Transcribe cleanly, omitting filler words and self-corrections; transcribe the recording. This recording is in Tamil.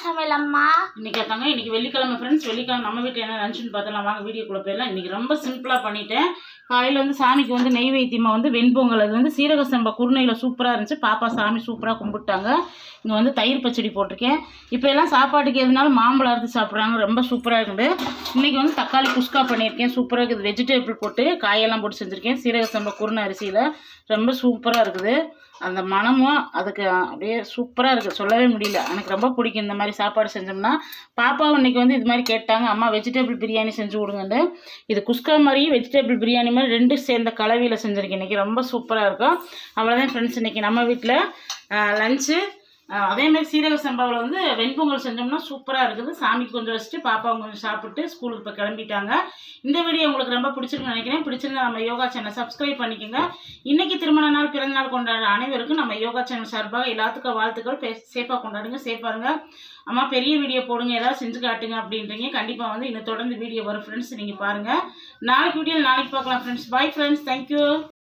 சமையல் அம்மா? இன்னைக்கு வெள்ளிக்கிழமை ஃப்ரெண்ட்ஸ். வெள்ளிக்கிழமை நம்ம வீட்டில் என்ன லஞ்சுன்னு பார்த்தலாம் வாங்க வீடியோக்குள்ளே போயிடலாம். இன்றைக்கி ரொம்ப சிம்பிளாக பண்ணிட்டேன். காலையில் வந்து சாமிக்கு வந்து நெய்வேத்தியமாக வந்து வெண்பொங்கல், அது வந்து சீரக சம்பா குருணையில் சூப்பராக இருந்துச்சு. பாப்பா சாமி சூப்பராக கும்பிட்டாங்க. இங்கே வந்து தயிர் பச்சடி போட்டிருக்கேன். இப்போ எல்லாம் சாப்பாட்டுக்கு எதுனாலும் மாம்பழம் அறுத்து சாப்பிட்றாங்க, ரொம்ப சூப்பராக இருக்குது. இன்றைக்கி வந்து தக்காளி குஸ்கா பண்ணியிருக்கேன், சூப்பராக இருக்குது. வெஜிடபிள் போட்டு காயெல்லாம் போட்டு செஞ்சுருக்கேன். சீரக சம்பா குருணை அரிசியில் ரொம்ப சூப்பராக இருக்குது. அந்த மனமும் அதுக்கு அப்படியே சூப்பராக இருக்குது, சொல்லவே முடியல. எனக்கு ரொம்ப பிடிக்கும் இந்த மாதிரி சாப்பாடு செஞ்சோம்னா. பாப்பாவும் இன்றைக்கி வந்து இது மாதிரி கேட்டாங்க, அம்மா வெஜிடபிள் பிரியாணி செஞ்சு கொடுங்கன்னு. இது குஸ்கா மாதிரியும் வெஜிடபிள் பிரியாணி மாதிரி ரெண்டும் சேர்ந்த கலவையில் செஞ்சுருக்கேன். இன்றைக்கி ரொம்ப சூப்பராக இருக்கும். அவ்வளோதான் ஃப்ரெண்ட்ஸ், இன்றைக்கி நம்ம வீட்டில் லஞ்சு. அதேமாதிரி சீரக சம்பாவில் வந்து வெண்பொங்கல் செஞ்சோம்னா சூப்பராக இருக்குது. சாமிக்கு கொஞ்சம் வச்சுட்டு பாப்பாவும் கொஞ்சம் சாப்பிட்டு ஸ்கூலுக்கு இப்போ கிளம்பிட்டாங்க. இந்த வீடியோ உங்களுக்கு ரொம்ப பிடிச்சிருக்குன்னு நினைக்கிறேன். பிடிச்சிருந்தா நம்ம யோகா சேனல் சப்ஸ்கிரைப் பண்ணிக்கோங்க. இன்றைக்கி திருமண நாள், பிறந்த நாள் கொண்டாடுற அனைவருக்கும் நம்ம யோகா சேனல் சார்பாக எல்லாத்துக்கும் வாழ்த்துக்கள். சேஃபாக கொண்டாடுங்க, சேஃபாருங்க. அம்மா பெரிய வீடியோ போடுங்க, ஏதாவது செஞ்சு காட்டுங்க அப்படின்றீங்க. கண்டிப்பாக வந்து இன்னும் தொடர்ந்து வீடியோ வரும் ஃப்ரெண்ட்ஸ், நீங்கள் பாருங்கள். நாளைக்கு வீடியோவில் நாளைக்கு பார்க்கலாம் ஃப்ரெண்ட்ஸ். Bye friends, thank you.